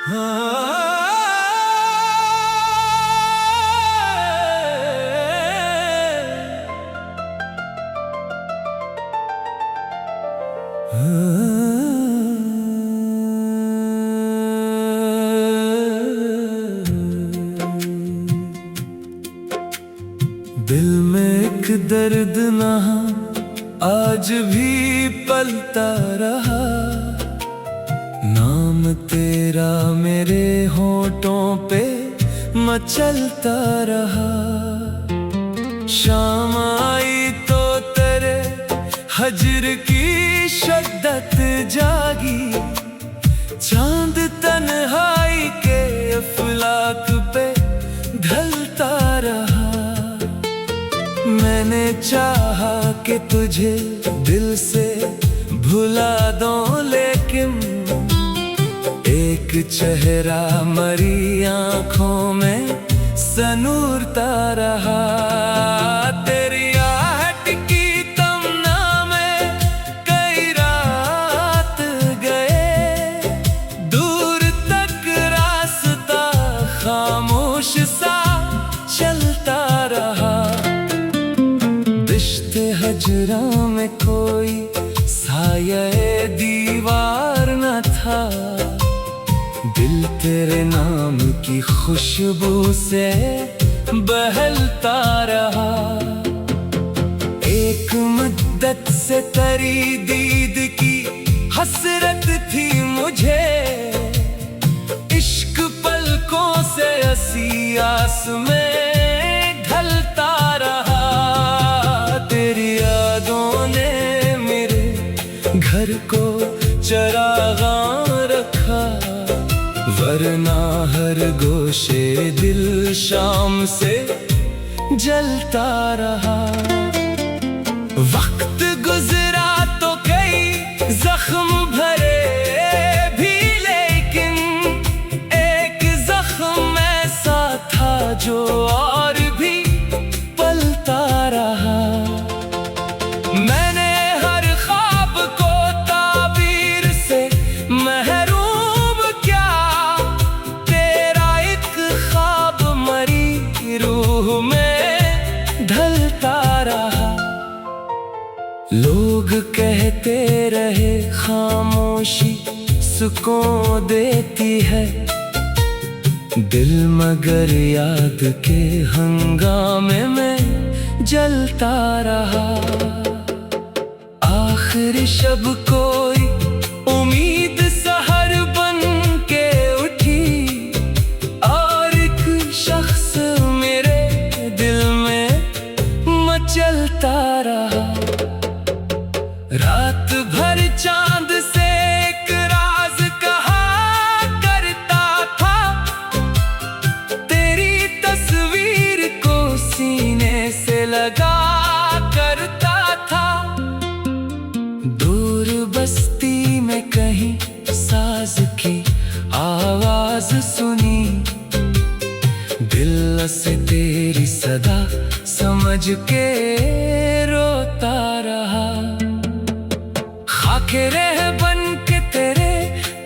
दिल में एक दर्द नहा आज भी पलता रहा, नाम तेरा मेरे होठों पे मचलता रहा। शाम आई तो तेरे हजर की शिद्दत जागी, चांद तन्हाई के अफलाक पे ढलता रहा। मैंने चाहा कि तुझे दिल से भुला दूं, लेकिन एक चेहरा मरी आंखों में सनूरता रहा। तेरी आहट की तमन्ना में कई रात गए, दूर तक रास्ता खामोश सा चलता रहा। रिश्ते हजरा में कोई साये दीवार न था, दिल तेरे नाम की खुशबू से बहलता रहा। एक मुद्दत से तेरी दीद की हसरत थी मुझे, इश्क पलकों से असियास में ढलता रहा। तेरी यादों ने मेरे घर को चरागा रखा, वरना हर गोशे दिल शाम से जलता रहा। वक्त गुजरा तो कई जख्म भरे भी, लेकिन एक जख्म ऐसा था जो और भी पलता रहा। मैंने हर ख्वाब को ताबीर से महरूम क्या, तेरा एक ख्वाब मरी रूह में ढलता रहा। लोग कहते रहे खामोशी सुकून देती है दिल, मगर याद के हंगामे में जलता रहा। आखिरी शब कोई उम्मीद सहर बन के उठी, और एक शख्स मेरे दिल में मचलता रहा। रात भर चांद से एक राज कहा करता था, तेरी तस्वीर को सीने से लगा करता था। दूर बस्ती में कहीं साज की आवाज सुनी, दिल से तेरी सदा समझ के रोता रहा। खाके रह बन के तेरे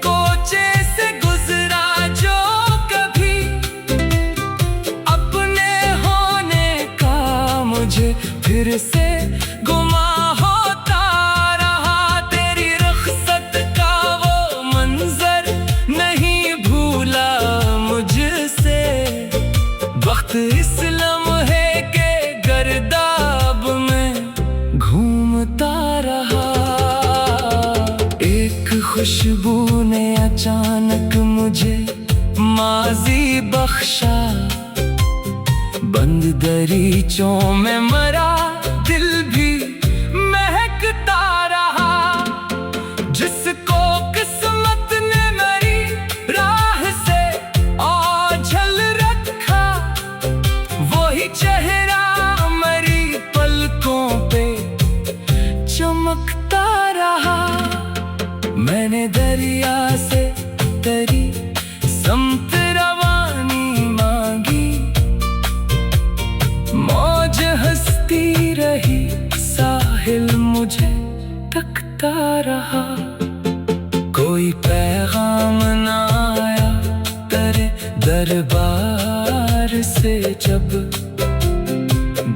कोचे से गुजरा जो कभी, अपने होने का मुझे फिर से गुमा होता रहा। तेरी रुखसत का वो मंजर नहीं भूला मुझसे, वक्त इस लम्हे के गर्दाब में घूमता रहा। एक खुशबू ने अचानक मुझे माजी बख्शा, बंद दरीचों में मरा दिल भी महकता रहा। जिसको किस्मत ने मेरी राह से ओझल रखा, वही चेहरा मेरी पलकों पे चमकता रहा। मैंने दरिया से तेरी समत रवानी मांगी, मौज हंसती रही, साहिल मुझे तकता रहा। कोई पैगाम ना आया दरबार से जब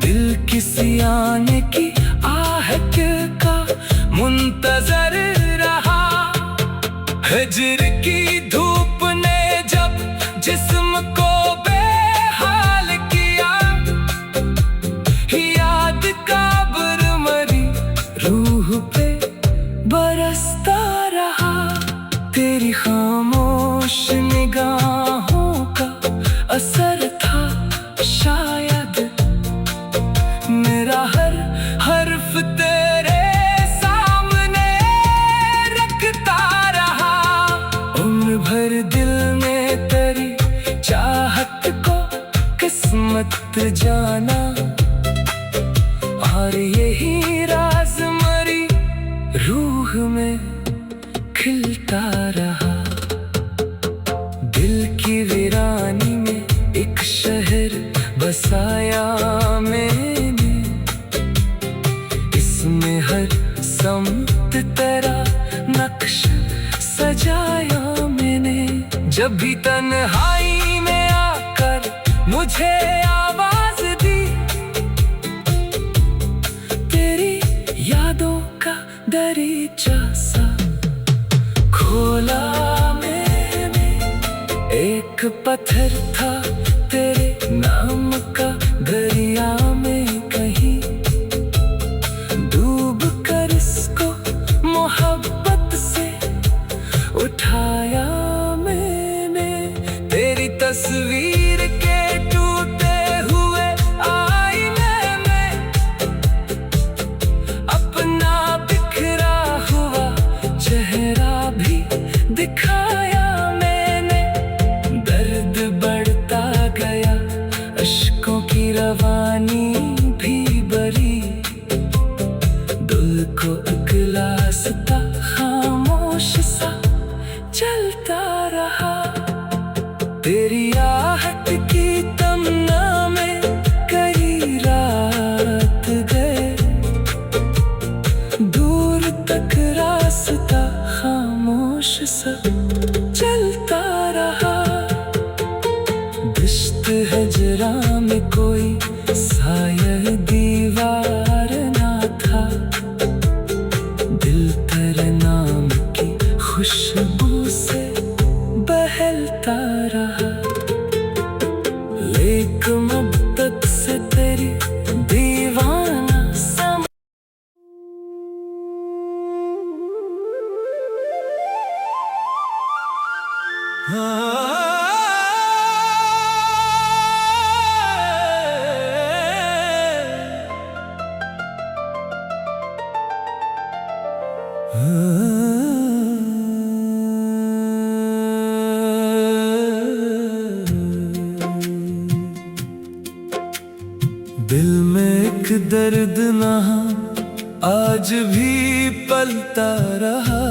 दिल किसी आने की आहट का मुंतजर रहा, हिज्र की धूप ने जब जिस्म को बेहाल किया, याद का बरमरी रूह पे बरसता रहा। तेरी खामोश निगाहों का असर था शायद, मेरा हर हर्फ तेरे सामने रखता रहा। उम्र भर दिल में तेरी चाहत को किस्मत जाना, और यही राज मरी रूह में खिलता रहा। दिल की वीरानी में एक शहर बसाया मैंने, इसमें हर सम्त तेरा नक्श सजाया मैंने। जब भी तन्हाई में आकर मुझे आवाज दी, तेरी यादों का दरीचा सा खोला मैंने। एक पत्थर था तेरे नाम का दरिया में कहीं, डूब कर इसको मोहब्बत से उठाया मैंने। तेरी तस्वीर के टूटे हुए आईने में अपना बिखरा हुआ चेहरा भी दिखाया मैंने। दर्द बढ़ता गया, अश्कों की रवानी भी बरी, दिल को अगला सता खामोश सा चलता रहा। तेरी आहट की तमन्ना में कई रात गए, दूर तक रास्ता खामोश सा चलता रहा। दिश्त हजरा में कोई साया दीवार ना था, दिल तेरे नाम की खुशबू से बहलता रहा। लेक मुद्दत से तेरी दीवाना सम दिल में एक दर्द नहा आज भी पलता रहा।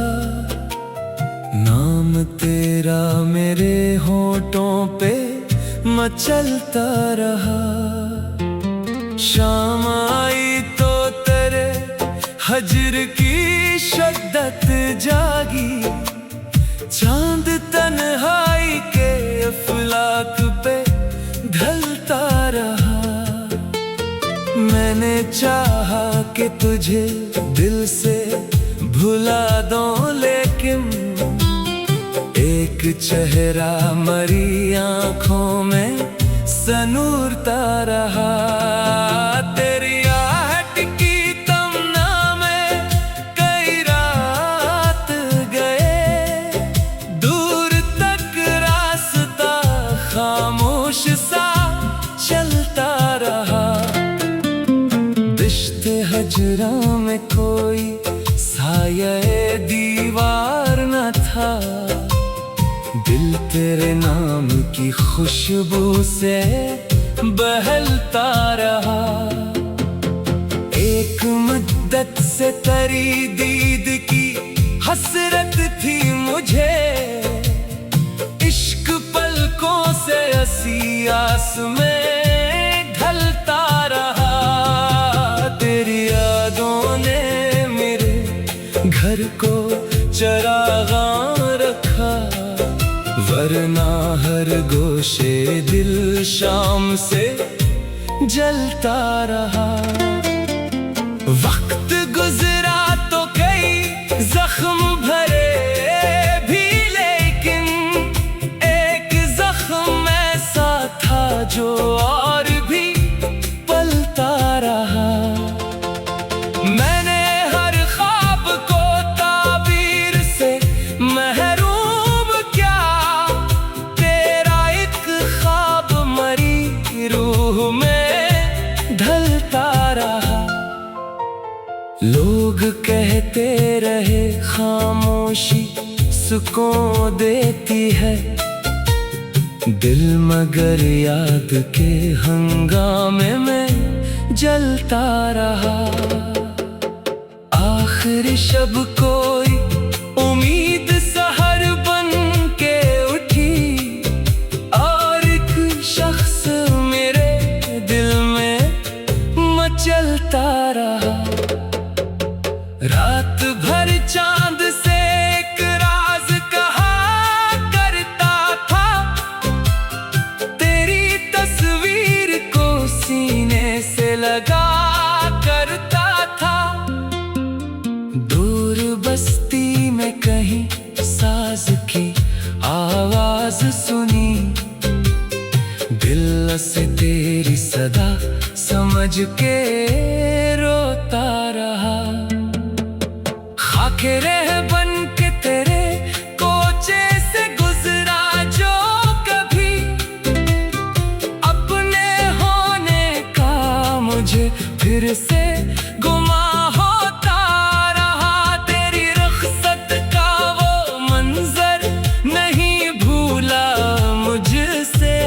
नाम तेरा मेरे होठों पे मचलता रहा। शाम आई तो तेरे हजर की शिद्दत जागी, चांद तन्हाई के अफलाक पे ढलता रहा। मैंने चाहा कि तुझे दिल से भुला दो, लेकिन एक चेहरा मरी आंखों में सनूरता रहा। तेरी आहट की तमन्ना में कई रात गए, दूर तक रास्ता खामोश सा चलता रहा। दिश्त हजरा में कोई साया दीवार न था, दिल तेरे नाम की खुशबू से बहलता रहा। एक मुद्दत से तेरी दीद की हसरत थी मुझे, इश्क पलकों से हंसी आस में ढलता रहा। तेरी यादों ने मेरे घर को चरागां रखा, वरना हर गोशे दिल शाम से जलता रहा। वक्त गुजरा तो कई जख्म भरे भी, लेकिन एक जख्म ऐसा था जो और भी पलता रहा। मैंने हर ख्वाब को ताबीर से महरूम क्या, तेरा एक ख्वाब मरी रूह में ढलता रहा। लोग कहते रहे खामोशी सुकून देती है दिल, मगर याद के हंगामे में जलता रहा। आखिरी शब कोई उम्मीद सहर बन के उठी, और एक शख्स मेरे दिल में मचलता रहा। रात भर चांद से एक राज कहा करता था, तेरी तस्वीर को सीने से लगा करता था। दूर बस्ती में कहीं साज की आवाज सुनी, दिल से तेरी सदा समझ के रोता रहा। खाके रह बन के तेरे कोचे से गुजरा जो कभी, अपने होने का मुझे फिर से गुमा होता रहा। तेरी रुखसत का वो मंजर नहीं भूला मुझसे,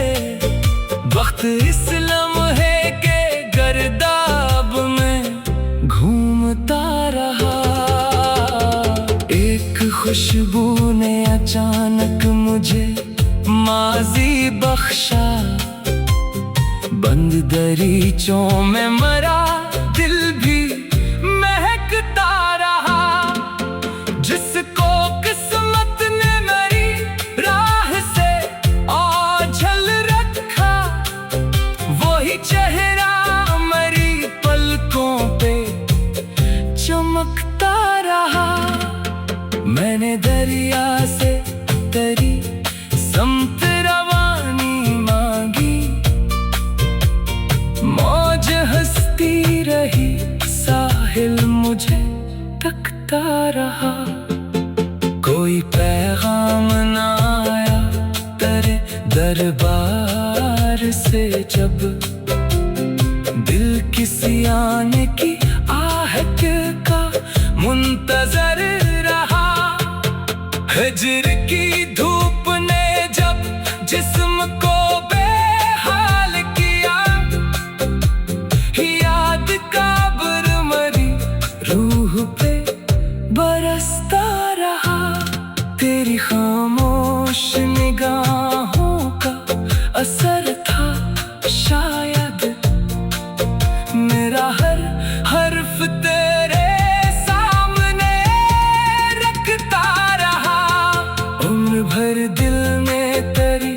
वक्त इस लम्हे के गर्दाब में घूमता रहा। एक खुशबू ने अचानक मुझे माजी बख्शा, बंद दरीचों में मरा दिल भी महकता रहा। जिसको किस्मत ने मेरी राह से ओझल रखा, वही चेहरा मेरी पलकों पे चमकता रहा। मैंने दरिया से तेरी समत रवानी मांगी, मौज हंसती रही साहिल मुझे तकता रहा। कोई पैगाम ना आया तेरे दरबार से, जब दिल किसी आने की आहट का मुंतजर रहा। हिज्र की धूप ने जब जिस्म को बेहाल किया, याद का बुरमरी रूह पे बरसता रहा। तेरी खामोश निगाहों का असर था शायद, मेरा हर हर्फ तेरे सामने रखता रहा। उम्र भर दिल में तेरी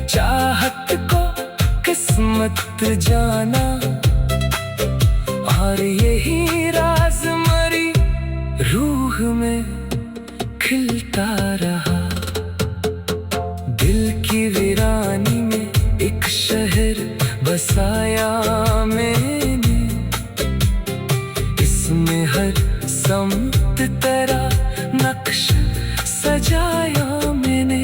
चाहत को किस्मत जाना, और यही राज मरी रूह में खिलता रहा। दिल की वीरानी में एक शहर बसाया मैंने, इसमें हर समत तेरा नक्श सजाया मैंने।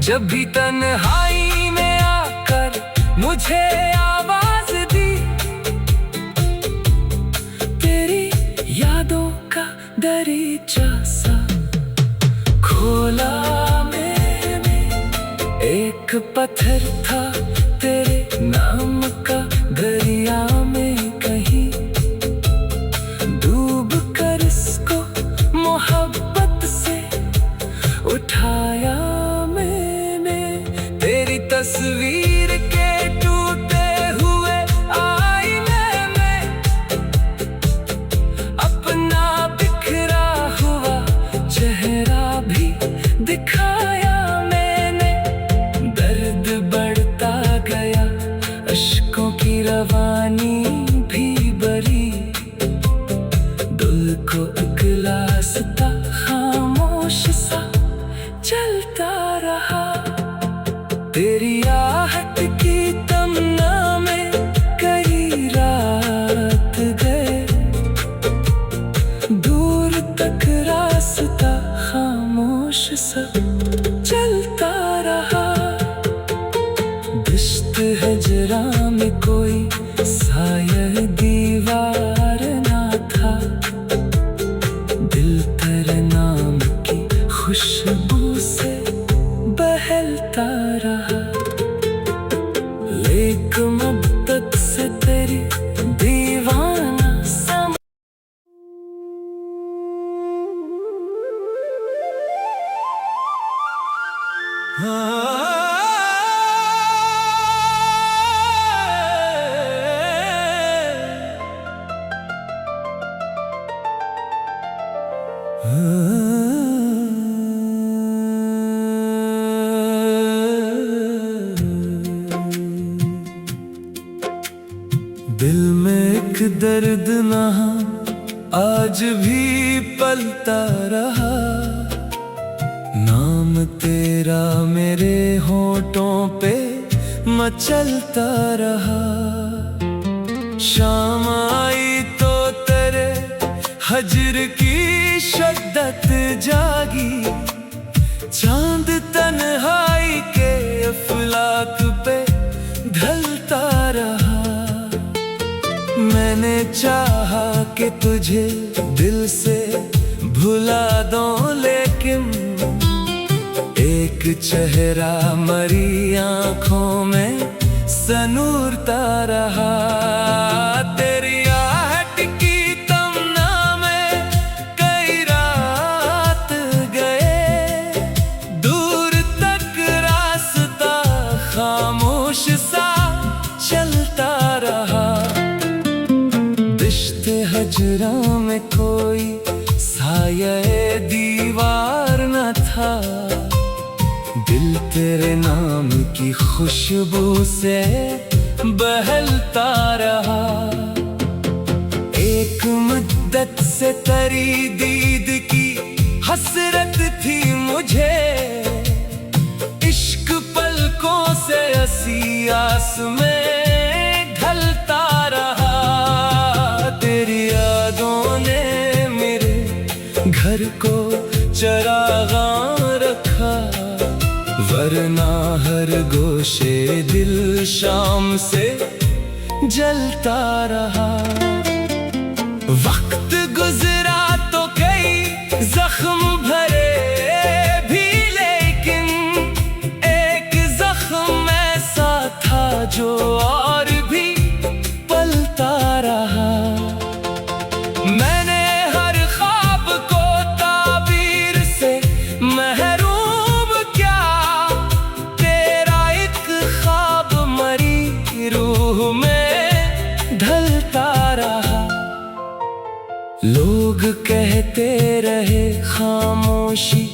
जब भी तन्हाई में आकर मुझे आवाज दी, तेरी यादों का दरीचा सा खोला मैंने। एक पत्थर था तेरे नाम का दरिया में कहीं, डूब कर इसको मोहब्बत से उठाया मैंने। तेरी तस्वीर के टूटे हुए आईने में अपना बिखरा हुआ चेहरा भी दिखाया मैंने। खुद को इकलासता खामोश सा चलता रहा। तेरी आहट की तमन्ना में कई रात गए, दूर तक रास्ता खामोश सा चलता रहा। दश्त हजरा में कोई साया दीवार ना था, दिल तेरे नाम की खुशबू से बहलता रहा। लेक मुद्दत से तेरी दीवाना सम दिल में एक दर्द ना आज भी पलता रहा। नाम तेरा मेरे होठों पे मचलता रहा। शाम आई तो तेरे हजर की शद्दत जागी, चांद तन्हाई के अफलाक पे ढलता रहा। मैंने चाहा कि तुझे दिल से भुला दूं, लेकिन एक चेहरा मरी आंखों में सनूरता रहा। तेरी आहट की तमन्ना में कई रात गए, दूर तक रास्ता खामोश सा चलता रहा। दश्त हजरा में कोई साया दीवार न था, दिल तेरे नाम की खुशबू से बहलता रहा। एक मुद्दत से तेरी दीद की हसरत थी मुझे, इश्क पलकों से हंसी आस में ढलता रहा। तेरी यादों ने मेरे घर को चरागा रखा, वरना हर गोशे दिल शाम से जलता रहा। वक्त गुजरा तो कई जख्म भरे भी, लेकिन एक जख्म ऐसा था जो और भी पलता रहा। मैंने हर ख्वाब को ताबीर से महरूम क्या, तेरा एक ख्वाब मरी रूह में ढलता रहा। लोग कहते रहे खामोशी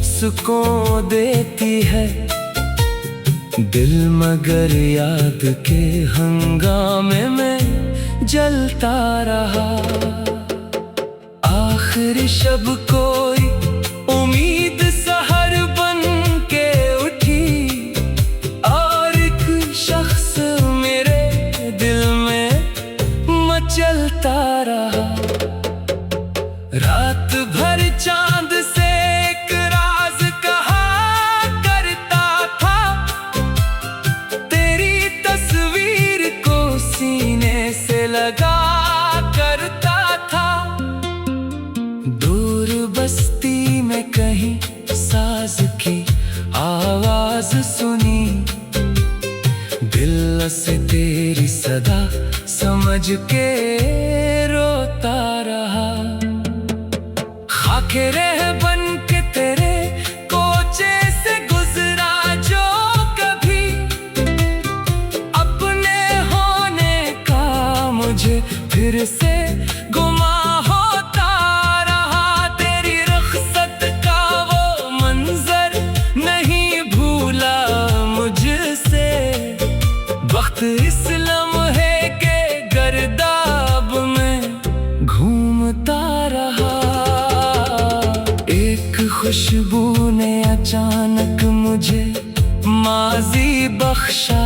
सुकून देती है दिल, मगर याद के हंगामे में जलता रहा। आखिर शब कोई उम्मीद सहर बन के उठी, और एक शख्स मेरे दिल में मचलता रहा। रात भर चांद से एक राज कहा करता था, तेरी तस्वीर को सीने से लगा करता था। दूर बस्ती में कहीं साज की आवाज सुनी, दिल से तेरी सदा समझ के रोता रहा। खाके रहबन के तेरे कोचे से गुजरा जो कभी, अपने होने का मुझे फिर से गुमा होता रहा। तेरी रुखसत का वो मंजर नहीं भूला मुझसे, वक्त इस लम्हे के गर्दाब में घूमता रहा। खुशबू ने अचानक मुझे माजी बख्शा।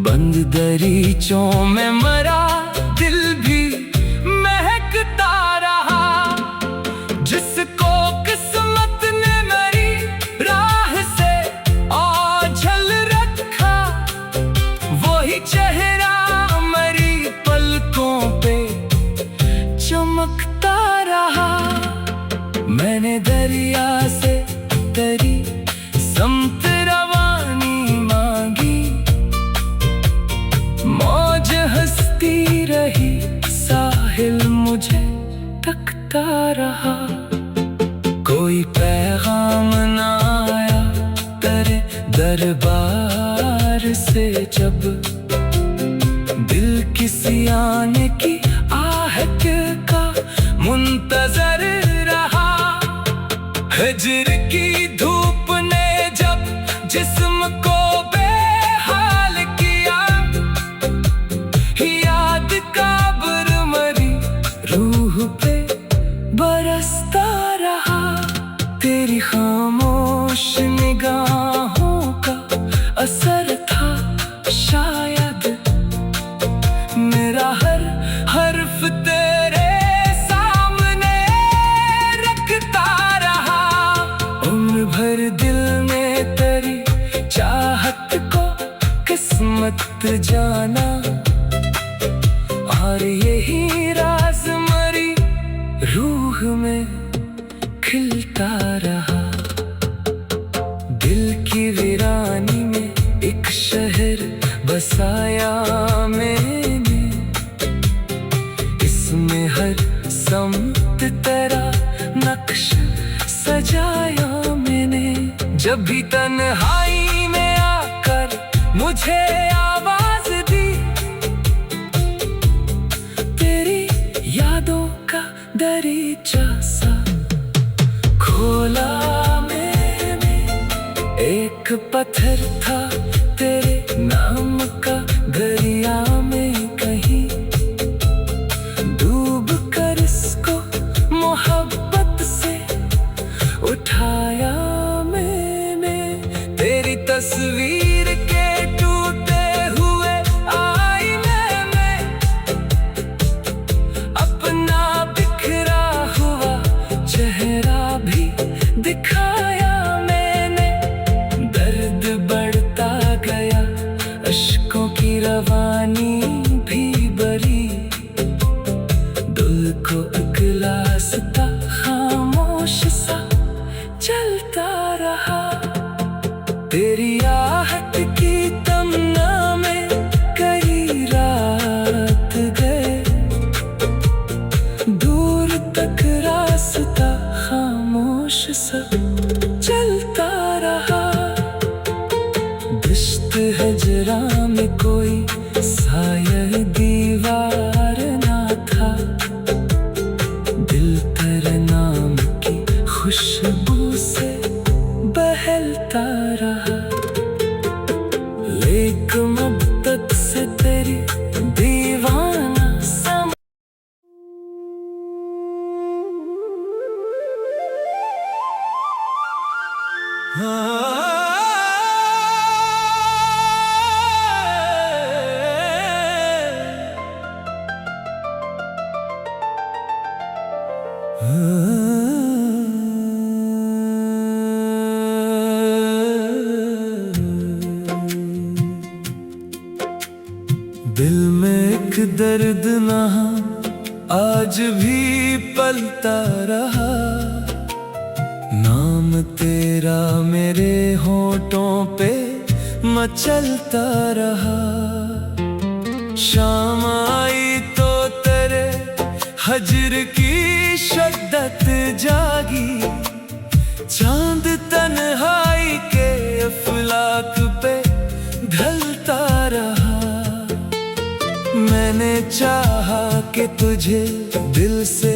बंद दरीचों में मरा दिल भी महकता रहा। जिसको किस्मत ने मेरी राह से ओझल रखा, वही चेहरा मेरी पलकों पे चमकता रहा। मैंने दरिया से तेरी समत रवानी मांगी, मौज हंसती रही, साहिल मुझे तकता रहा। कोई पैगाम ना आया तेरे दरबार से, जब दिल किसी आने की आहट का मुंतजर रहा। हिज्र की धूप ने जब जिस्म को बेहाल किया, याद का बरमरी रूह पे बरसता रहा। तेरी खामोश निगाहों का असर था शायद, मेरा हर हर्फ तेरे सामने रखता रहा। उम्र भर दिल में तेरी चाहत को किस्मत जाना, और यही राज मरी रूह में खिलता रहा। दिल की वीरानी में एक शहर बसाया मैंने, इसमें हर समत तेरा नक्श सजाया मैंने। जब भी तन्हाई में आकर मुझे आवाज दी, तेरी यादों का दरीचा सा खोला मैंने। एक पत्थर था तेरे नाम का दरिया में कहीं, डूब कर इसको मोहब्बत से उठाया मैंने। तेरी तस्वीर के टूटे हुए आईने में अपना बिखरा हुआ चेहरा भी दिखाया मैंने। दर्द बढ़ता गया, अश्कों की रवानी भी बरी, दिल को अगला सता खामोश सा चलता रहा। तेरी आहट की तमन्ना में कई रात गए, दूर तक रास्ता खामोश सा चलता रहा। दश्त हजरा में कोई साया दीवार ना था, दिल तेरे नाम की खुशबू से बहलता रहा। लेक मुद्दत से तेरी दीवाना सम दिल में एक दर्द ना आज भी पलता रहा। नाम तेरा मेरे होठों पे मचलता रहा। शाम आई तो तेरे हजर की शिद्दत जागी, चांद तन्हाई के अफलाक पे ढलता रहा। मैंने चाहा कि तुझे दिल से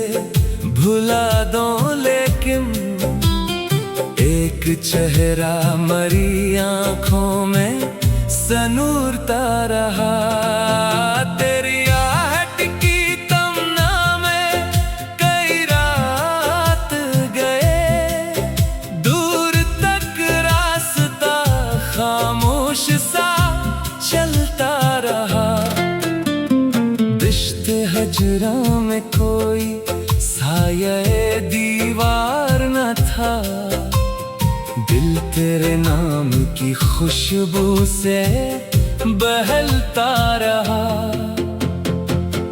भुला दूं, लेकिन एक चेहरा मरी आंखों में सनूरता रहा। तेरी आहट की तमन्ना में कई रात गए, ये दीवार न था, दिल तेरे नाम की खुशबू से बहलता रहा।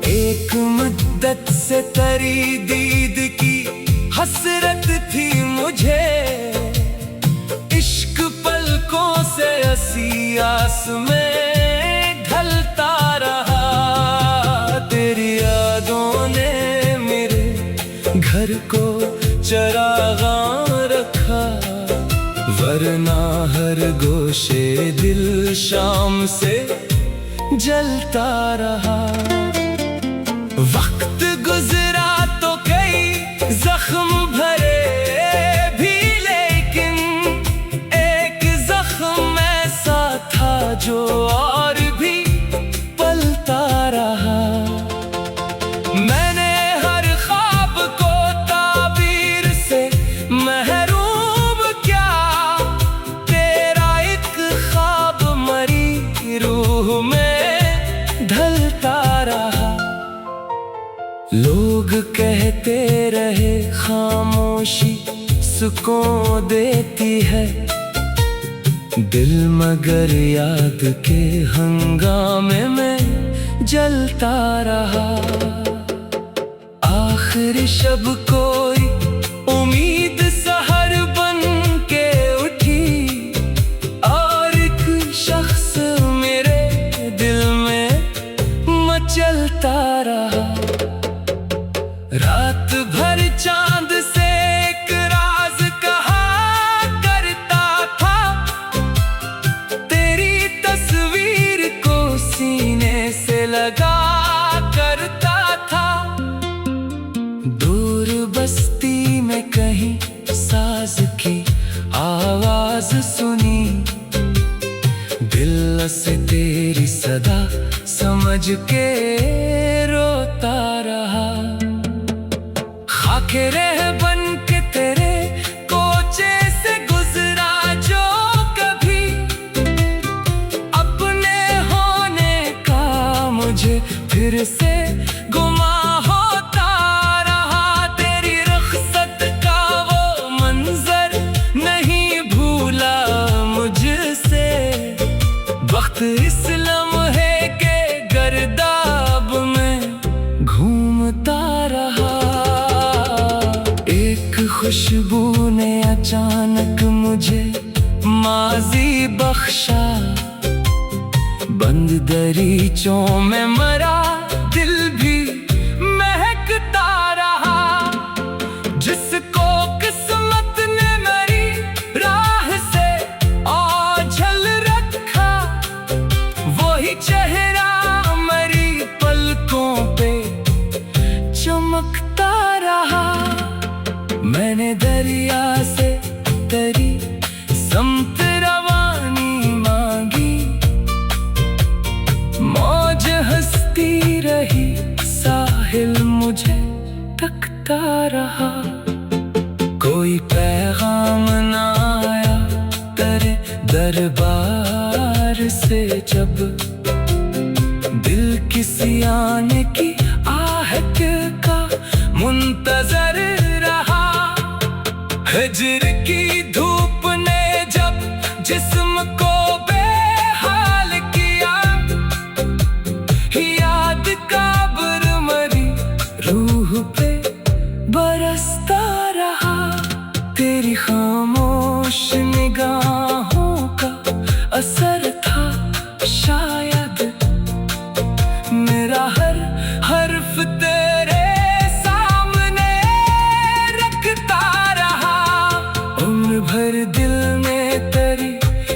एक मुद्दत से तेरी दीद की हसरत थी मुझे, इश्क पलकों से असियास में ढलता रहा। तेरी यादों ने मेरे घर को चरागा रखा, वरना हर गोशे दिल शाम से जलता रहा। वक्त गुजरा तो कई जख्म भरे भी, लेकिन एक जख्म ऐसा था जो और भी पलता रहा। मैंने हर ख्वाब को ताबीर से महरूम क्या, तेरा एक ख्वाब मरी रूह में ढलता रहा। लोग कहते रहे खामोशी सुकून देती है दिल, मगर याद के हंगामे में जलता रहा। आखिरी शब कोई उम्मीद सहर बन के उठी, और एक शख्स मेरे दिल में मचलता रहा। रात भर चांद से एक राज कहा करता था, तेरी तस्वीर को सीने से लगा करता था। दूर बस्ती में कहीं साज की आवाज सुनी, दिल से तेरी सदा समझ के रोता रहा। खाके रह बन के तेरे कोचे से गुजरा जो कभी, अपने होने का मुझे फिर से गुमा होता रहा। तेरी रुखसत का वो मंजर नहीं भूला मुझसे, वक्त इस लम्हे के गर्दाब में घूमता रहा। खुशबू ने अचानक मुझे माजी बख्शा, बंद दरीचों में मरा दिल भी महकता रहा। जिसको किस्मत ने मेरी राह से ओझल रखा, वही चेहरा मेरी पलकों पे चमकता रहा। मैंने दरिया से तेरी समत रवानी मांगी, मौज हंसती रही, साहिल मुझे तकता रहा। कोई पैगाम ना आया तेरे दरबार से, जब दिल किसी आने की आहट का मुंतजर रहा। हिजर की धूप ने जब जिस्म को बेहाल किया, याद का बरमरी रूह पे बरसता रहा। तेरी खामोश निगाहों का असर था शायद, मेरा हर हर्फ तेरे भर दिल में तेरी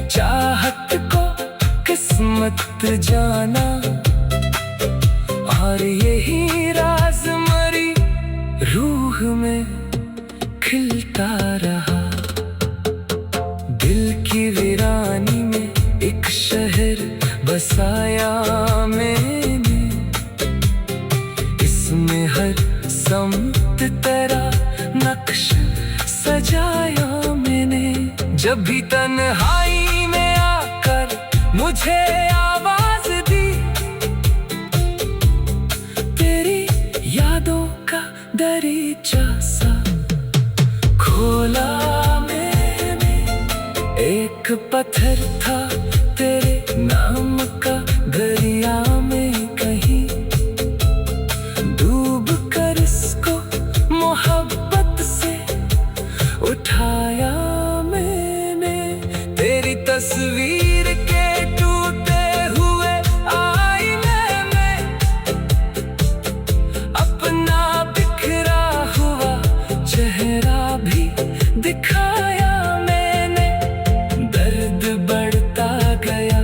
चाहत को किस्मत जाना, और यही राज मरी रूह में खिलता रहा। दिल की वीरानी में एक शहर बसाया मैंने, इसमें हर समत तेरा नक्श सजाया मैंने। जब भी तन्हाई में आकर मुझे आवाज दी, तेरी यादों का दर दरीचा सा खोला मैंने। एक पत्थर था तेरे नाम का दरिया में कहीं, डूब कर इसको मोहब्बत से उठाया मैंने। तेरी तस्वीर के टूटे हुए आईने में अपना बिखरा हुआ चेहरा भी दिखाया मैंने। दर्द बढ़ता गया,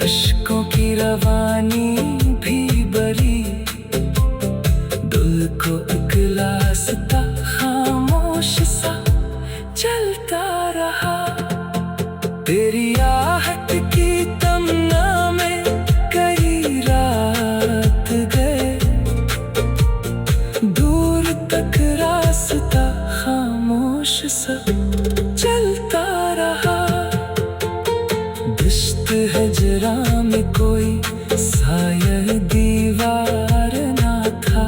अश्कों की रवानी भी बरी, दिल को एक रास्ता खामोश सा चलता रहा। तेरी आहट की तमन्ना में कई रात गए, दूर तक रास्ता खामोश सा चलता रहा। दश्त हजरा में कोई साया दीवार ना था,